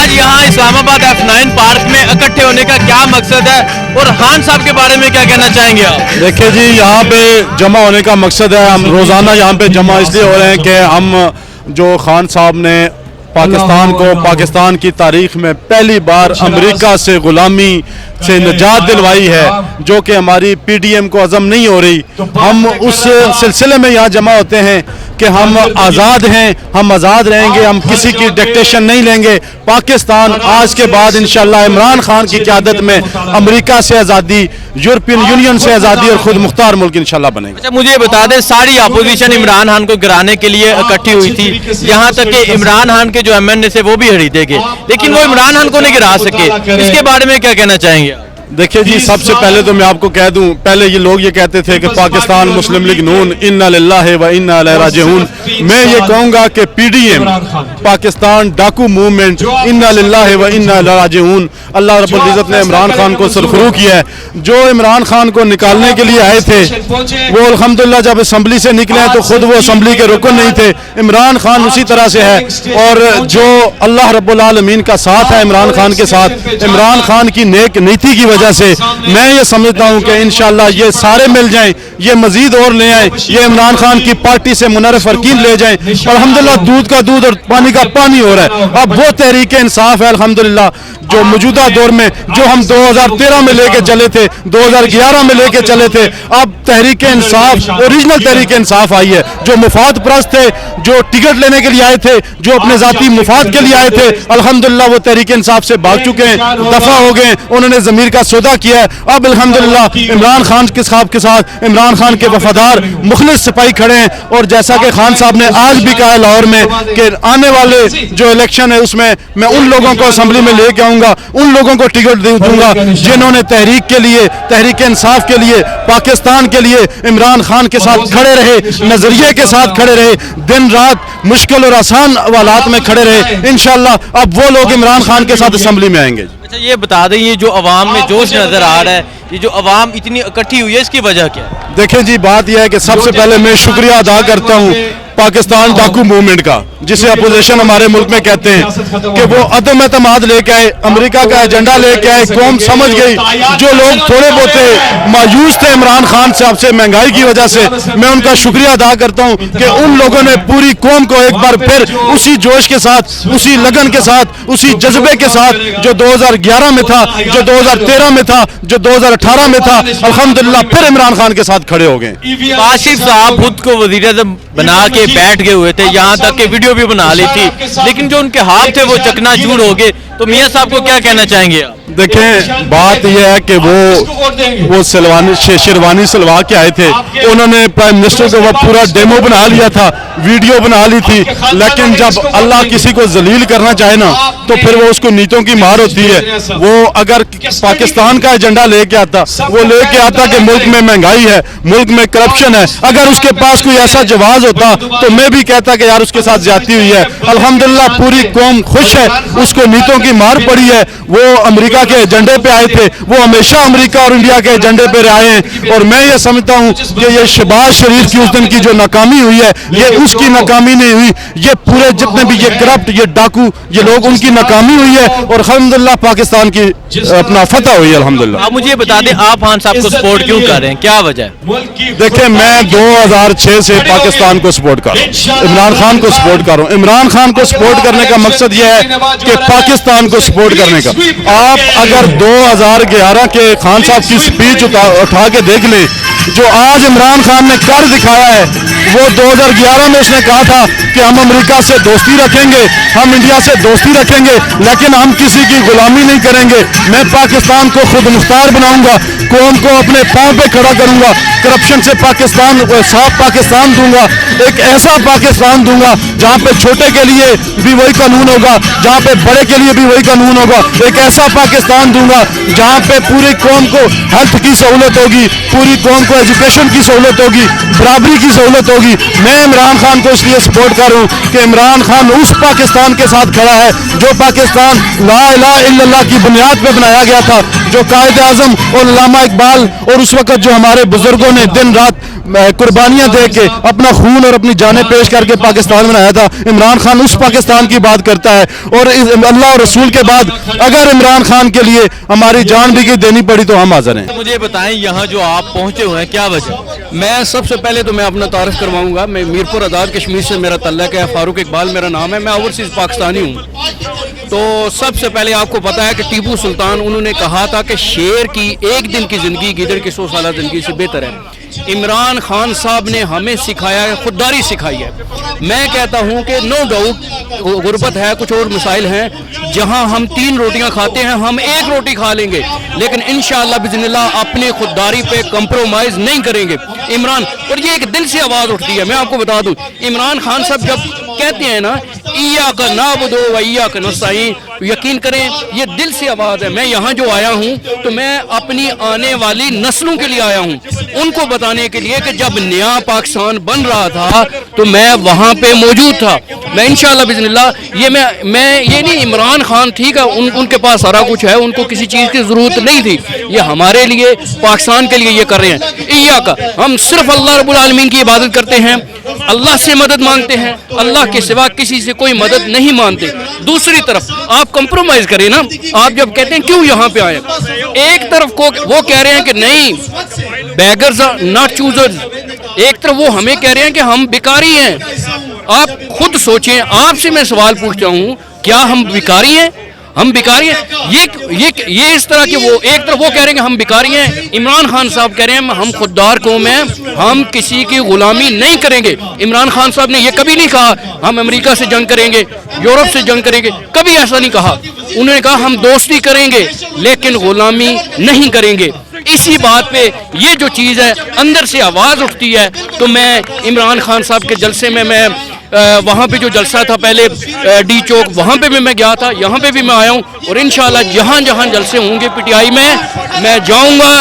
आज यहाँ Islamabad F9 park में इकट्ठे होने का क्या मकसद है और खान साहब के बारे में क्या कहना चाहेंगे आप? देखिए जी, यहाँ पे जमा होने का मकसद है, हम रोज़ाना यहाँ पे जमा इसलिए हो रहे हैं कि हम जो खान साहब ने पाकिस्तान को पाकिस्तान की तारीख में पहली बार अमेरिका से ग़ुलामी से निजात दिलवाई है, जो कि हमारी PDM को अज़म नहीं हो रही। हम उस सिलसिले में यहाँ जमा होते हैं कि हम आज़ाद हैं, हम आज़ाद रहेंगे, हम किसी की डिक्टेशन नहीं लेंगे। पाकिस्तान आज के बाद इंशाअल्लाह इमरान खान की क़यादत में अमेरिका से आज़ादी, यूरोपियन यूनियन से आज़ादी और ख़ुद मुख्तार मुल्क इंशाअल्लाह बनेगा। अच्छा, मुझे बता दें, सारी अपोजिशन इमरान खान को गिराने के लिए इकट्ठी हुई थी, यहाँ तक कि इमरान खान के जो MNA थे वो भी खरीदे गए, लेकिन वो इमरान खान को नहीं गिरा सके। इसके बारे में क्या कहना चाहेंगे? देखिए जी, सबसे पहले तो मैं आपको कह दूं, पहले ये लोग ये कहते थे कि पाकिस्तान मुस्लिम लीग नून इन्ना लिल्लाहि व इन्ना इलैहि राजिऊन। मैं ये कहूँगा कि PDM पाकिस्तान डाकू मूवमेंट इन्ना लिल्लाहि व इन्ना इलैहि राजिऊन। अल्लाह रब्बुल इज़्ज़त ने इमरान खान को सरखुरू किया है। जो इमरान खान को निकालने के लिए आए थे वो अल्हम्दुलिल्लाह जब असम्बली से निकले हैं तो खुद वो असम्बली के रुकन नहीं थे। इमरान खान उसी तरह से है, और जो अल्लाह रब्बुल आलमीन का साथ है इमरान खान के साथ, इमरान खान की नेक नीति की वजह से मैं ये समझता हूँ कि इंशाअल्लाह ये सारे मिल जाएं, ये मजीद और ले आए, ये इमरान खान की पार्टी से मुनर्रफ अरकीन ले जाएं। अल्हम्दुलिल्लाह दूध का दूध और पानी का पानी हो रहा है। अब वो तहरीक इंसाफ है अल्हम्दुलिल्लाह जो मौजूदा दौर में, जो हम 2013 में लेके चले थे, 2011 में लेके चले थे, अब तहरीक इंसाफ ओरिजिनल तहरीक इंसाफ आई है। जो मुफाद परस्त थे, जो टिकट लेने के लिए आए थे, जो अपने जाती मुफाद के लिए आए थे, अल्हम्दुलिल्लाह वो तहरीक इंसाफ से भाग चुके हैं, दफा हो गए, उन्होंने ज़मीर का सौदा किया है। अब अल्हम्दुलिल्लाह इमरान खान के साहब के साथ इमरान खान के वफादार मुखलिस सिपाही खड़े हैं। और जैसा कि खान साहब ने आज भी कहा है लाहौर में कि आने वाले जो इलेक्शन है उसमें मैं उन लोगों को असम्बली में लेके आऊँगा, उन लोगों को टिकट दूंगा जिन्होंने तहरीक के लिए, तहरीक इंसाफ के लिए, पाकिस्तान के लिए इमरान खान के साथ खड़े रहे, नजरिए के साथ खड़े रहे, दिन रात मुश्किल और आसान हालात में खड़े रहे। इंशाअल्लाह अब वो लोग इमरान खान के साथ असम्बली में आएंगे। अच्छा, ये बता दें, ये जो अवाम में जोश नजर आ रहा है, ये जो अवाम इतनी इकट्ठी हुई है, इसकी वजह क्या है? देखिए जी, बात यह है कि सबसे पहले मैं शुक्रिया अदा करता हूँ पाकिस्तान डाकू मूवमेंट का, जिसे अपोजिशन हमारे मुल्क में कहते हैं, कि वो अदम एतमाद लेके आए, अमेरिका का एजेंडा लेके आए, कौम समझ गई। जो लोग थोड़े बहुत मायूस थे इमरान खान साहब से महंगाई की वजह से, मैं उनका शुक्रिया अदा करता हूँ कि उन लोगों ने पूरी कौम को एक बार फिर उसी जोश के साथ, उसी लगन के साथ, उसी जज्बे के साथ जो 2011 में था, जो 2013 में था, जो 2018 में था, अल्हम्दुलिल्लाह फिर इमरान खान के साथ खड़े हो गए। काशिफ साहब खुद को वज़ीर-ए-आज़म बना के बैठ गए हुए थे, यहाँ तक कि वीडियो भी बना ली थी, लेकिन जो उनके हाथ थे वो चकनाचूर हो गए। तो मियां साहब को क्या कहना चाहेंगे आप? देखें, बात यह है कि वो शेरवानी सिलवा के आए थे, उन्होंने प्राइम मिनिस्टर को वो पूरा डेमो बना लिया था, वीडियो बना ली थी, लेकिन जब अल्लाह किसी को जलील करना चाहे ना तो फिर वो उसको नीतों की मार होती है। वो अगर पाकिस्तान का एजेंडा लेके आता, वो लेके आता कि मुल्क में महंगाई है, मुल्क में करप्शन है, अगर उसके पास कोई ऐसा जवाब होता तो मैं भी कहता कि यार उसके साथ ज्यादती हुई है। अल्हम्दुलिल्लाह पूरी कौम खुश है, उसको नीतों की मार पड़ी है। वो अमेरिका के एजेंडे पे आए थे, वो हमेशा अमेरिका और इंडिया के एजेंडे पे रहे हैं। और मैं ये समझता हूँ कि ये शहबाज शरीफ की उस दिन की जो नाकामी हुई है, ये उसकी नाकामी नहीं हुई, ये पूरे जितने भी ये करप्ट, ये डाकू, ये लोग, उनकी नाकामी हुई है। और अल्हम्दुलिल्लाह पाकिस्तान की अपना फतह हुई है अल्हम्दुलिल्लाह। आप मुझे बता दें, आप खान साहब को सपोर्ट क्यों कर रहे हैं, क्या वजह है? देखिए, मैं 2006 से पाकिस्तान को सपोर्ट कर रहा हूँ, इमरान खान को सपोर्ट कर रहा हूँ। इमरान खान को सपोर्ट करने का मकसद यह है कि पाकिस्तान को सपोर्ट करने का। आप अगर 2011 के खान साहब की स्पीच उठा के देख लें, जो आज इमरान खान ने कर दिखाया है, वो 2011 में उसने कहा था कि हम अमेरिका से दोस्ती रखेंगे, हम इंडिया से दोस्ती रखेंगे, लेकिन हम किसी की गुलामी नहीं करेंगे। मैं पाकिस्तान को खुद मुख्तार बनाऊंगा, कौम को अपने पांव पे खड़ा करूंगा, करप्शन से पाकिस्तान साफ पाकिस्तान दूंगा, एक ऐसा पाकिस्तान दूंगा जहां पे छोटे के लिए भी वही कानून होगा, जहां पे बड़े के लिए भी वही कानून होगा। एक ऐसा पाकिस्तान दूंगा जहां पे पूरी कौम को हेल्थ की सहूलत होगी, पूरी कौम को एजुकेशन की सहूलत होगी, बराबरी की सहूलत होगी। मैं इमरान खान को इसलिए सपोर्ट कर रहा हूँ कि इमरान खान उस पाकिस्तान के साथ खड़ा है जो पाकिस्तान ला इलाहा इल्लल्लाह की बुनियाद पे बनाया गया था, जो कायद आज़म और अल्लामा इकबाल और उस वक्त जो हमारे बुजुर्गों ने दिन रात قربانیاں دے کے اپنا خون اور اپنی جانیں پیش کر کے پاکستان بنایا تھا. عمران خان اس پاکستان کی بات کرتا ہے, اور اللہ اور رسول کے بعد اگر عمران خان کے لیے ہماری جان بھی دینی پڑی تو ہم حاضر ہیں. مجھے بتائیں یہاں جو آپ پہنچے ہوئے ہیں کیا وجہ؟ میں سب سے پہلے تو میں اپنا تعارف کرواؤں گا. میں میرپور آزاد کشمیر سے میرا تعلق ہے. فاروق اقبال میرا نام ہے. میں اوورسیز پاکستانی ہوں. تو سب سے پہلے آپ کو پتا ہے کہ ٹیپو سلطان انہوں نے کہا تھا کہ شیر کی ایک دن کی زندگی گیدڑ کی 100 سالہ زندگی سے بہتر ہے. عمران خان صاحب نے ہمیں سکھایا ہے, خودداری سکھائی ہے. میں کہتا ہوں کہ نو ڈاؤٹ غربت ہے, کچھ اور مسائل ہیں. جہاں ہم 3 روٹیاں کھاتے ہیں ہم 1 روٹی کھا لیں گے, لیکن انشاءاللہ بإذن اللہ اپنی خودداری پہ کمپرومائز نہیں کریں گے. عمران, اور یہ ایک دل سے آواز اٹھتی ہے. میں آپ کو بتا دوں, عمران خان صاحب جب کہتے ہیں نا ایاک نعبد و ایاک نستعین, یقین کریں یہ دل سے آواز ہے. میں یہاں جو آیا ہوں تو میں اپنی آنے والی نسلوں کے لیے آیا ہوں, ان کو بتانے کے لیے کہ جب نیا پاکستان بن رہا تھا تو میں وہاں پہ موجود تھا. میں انشاءاللہ بإذن اللہ یہ میں یہ نہیں, عمران خان ٹھیک ہے ان کے پاس سارا کچھ ہے, ان کو کسی چیز کی ضرورت نہیں تھی. یہ ہمارے لیے پاکستان کے لیے یہ کر رہے ہیں. ایاک, ہم صرف اللہ رب العالمین کی عبادت کرتے ہیں, اللہ سے مدد مانگتے ہیں, اللہ کے سوا کسی سے کوئی مدد نہیں مانتے. دوسری طرف آپ کمپرومائز کریں نا. آپ جب کہتے ہیں کیوں یہاں پہ آئے, ایک طرف کو وہ کہہ رہے ہیں کہ نہیں بیگرز آر ناٹ چوزرز, ایک طرف وہ ہمیں کہہ رہے ہیں کہ ہم بیکاری ہیں. آپ خود سوچیں, آپ سے میں سوال پوچھتا ہوں, کیا ہم بیکاری ہیں؟ ہم بیکاری ہیں. یہ اس طرح کہ وہ ایک طرف وہ کہہ رہے ہیں کہ ہم بیکاری ہیں, عمران خان صاحب کہہ رہے ہیں ہم خوددار قوم ہیں, ہم کسی کی غلامی نہیں کریں گے. عمران خان صاحب نے یہ کبھی نہیں کہا ہم امریکہ سے جنگ کریں گے, یورپ سے جنگ کریں گے, کبھی ایسا نہیں کہا. انہوں نے کہا ہم دوستی کریں گے لیکن غلامی نہیں کریں گے. اسی بات پہ یہ جو چیز ہے اندر سے آواز اٹھتی ہے. تو میں عمران خان صاحب کے جلسے میں وہاں پہ جو جلسہ تھا پہلے ڈی چوک, وہاں پہ بھی میں گیا تھا, یہاں پہ بھی میں آیا ہوں, اور انشاءاللہ جہاں جہاں جلسے ہوں گے PTI میں جاؤں گا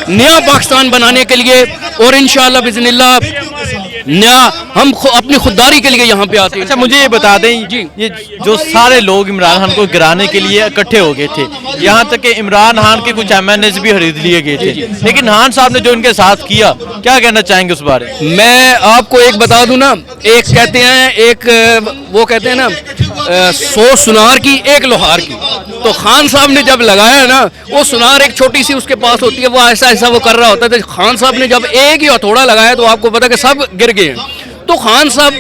نیا پاکستان بنانے کے لیے. اور انشاءاللہ بإذن اللہ نیا ہم اپنی خودداری کے لیے یہاں پہ آتے ہیں. اچھا مجھے یہ بتا دیں, یہ جو سارے لوگ عمران خان کو گرانے کے لیے اکٹھے ہو گئے تھے, یہاں تک کہ عمران خان کے کچھ MNAs بھی خرید لیے گئے تھے, لیکن خان صاحب نے جو ان کے ساتھ کیا, کیا کہنا چاہیں گے اس بارے میں؟ میں آپ کو ایک بتا دوں نا, ایک کہتے ہیں ایک وہ کہتے ہیں نا 100 سنار کی 1 لوہار کی. تو خان صاحب نے جب لگایا نا, وہ سنار ایک چھوٹی سی اس کے پاس ہوتی ہے, وہ ایسا ایسا وہ کر رہا ہوتا ہے. خان صاحب نے جب ایک ہی ہتھوڑا لگایا تو آپ کو پتا کہ سب گر گئے ہیں. تو خان صاحب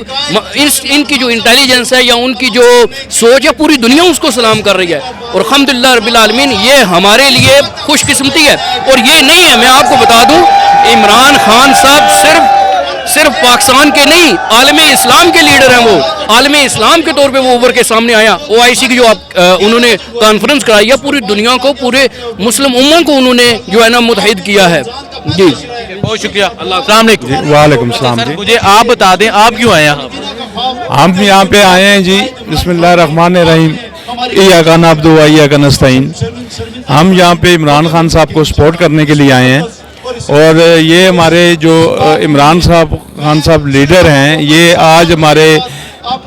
ان کی جو انٹیلیجنس ہے یا ان کی جو سوچ ہے, پوری دنیا اس کو سلام کر رہی ہے. اور الحمدللہ رب العالمین یہ ہمارے لیے خوش قسمتی ہے. اور یہ نہیں ہے, میں آپ کو بتا دوں, عمران خان صاحب صرف پاکستان کے نہیں, عالم اسلام کے لیڈر ہیں. وہ عالم اسلام کے طور پہ وہ اوپر کے سامنے آیا. OIC کی جو انہوں نے کانفرنس کرائی ہے, پوری دنیا کو, پورے مسلم امہ کو انہوں نے جو ہے نا متحد کیا ہے. جی بہت شکریہ. السلام علیکم. وعلیکم السلام. جی مجھے آپ بتا دیں آپ کیوں آئے ہیں؟ ہم یہاں پہ آئے ہیں جی, بسم اللہ الرحمن الرحیم, ایاک نعبد و ایاک نستعین. ہم یہاں پہ عمران خان صاحب کو سپورٹ کرنے کے لیے آئے ہیں. اور یہ ہمارے جو عمران خان صاحب لیڈر ہیں, یہ آج ہمارے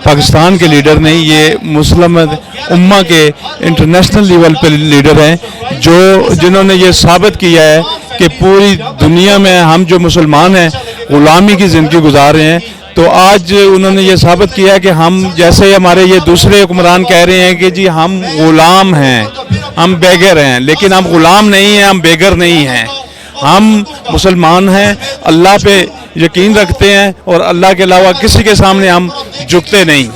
پاکستان کے لیڈر نہیں, یہ مسلم امہ کے انٹرنیشنل لیول پہ لیڈر ہیں, جنہوں نے یہ ثابت کیا ہے کہ پوری دنیا میں ہم جو مسلمان ہیں غلامی کی زندگی گزار رہے ہیں. تو آج انہوں نے یہ ثابت کیا ہے کہ ہم جیسے ہمارے یہ دوسرے حکمران کہہ رہے ہیں کہ جی ہم غلام ہیں, ہم بیگر ہیں, لیکن ہم غلام نہیں ہیں, ہم بیگر نہیں ہیں. ہم مسلمان ہیں, اللہ پہ یقین رکھتے ہیں, اور اللہ کے علاوہ کسی کے سامنے ہم جھکتے نہیں.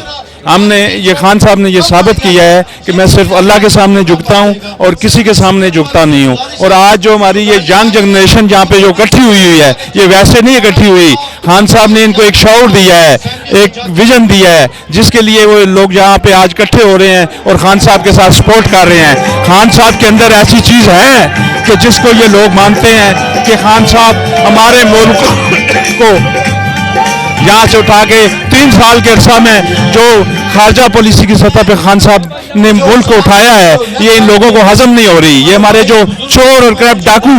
ہم نے یہ خان صاحب نے یہ ثابت کیا ہے کہ میں صرف اللہ کے سامنے جھکتا ہوں اور کسی کے سامنے جھکتا نہیں ہوں. اور آج جو ہماری یہ ینگ جنریشن جہاں پہ جو اکٹھی ہوئی ہے, یہ ویسے نہیں اکٹھی ہوئی. خان صاحب نے ان کو ایک شعور دیا ہے, ایک ویژن دیا ہے, جس کے لیے وہ لوگ یہاں پہ آج اکٹھے ہو رہے ہیں اور خان صاحب کے ساتھ سپورٹ کر رہے ہیں. خان صاحب کے اندر ایسی چیز ہے کہ جس کو یہ لوگ مانتے ہیں کہ خان صاحب ہمارے ملک کو یہاں سے اٹھا کے 3 سال کے عرصہ میں جو خارجہ پالیسی کی سطح پہ خان صاحب نے ملک کو اٹھایا ہے, یہ ان لوگوں کو ہضم نہیں ہو رہی. یہ ہمارے جو چور اور کرپٹ ڈاکو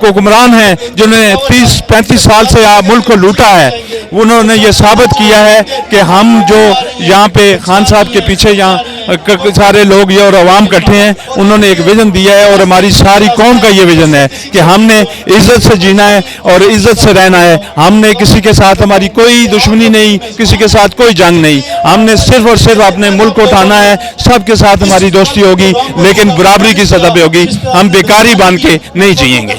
حکمران ہیں جنہوں نے 30-35 سال سے ملک کو لوٹا ہے, انہوں نے یہ ثابت کیا ہے کہ ہم جو یہاں پہ خان صاحب کے پیچھے یہاں सारे लोग ये और अवाम इकट्ठे हैं, उन्होंने एक विजन दिया है और हमारी सारी कौम का ये विजन है कि हमने इज्जत से जीना है और इज्जत से रहना है। हमने किसी के साथ हमारी कोई दुश्मनी नहीं, किसी के साथ कोई जंग नहीं, हमने सिर्फ और सिर्फ अपने मुल्क को उठाना है। सबके साथ हमारी दोस्ती होगी लेकिन बराबरी की सतह पे होगी, हम बेकारी बन के नहीं जिएंगे।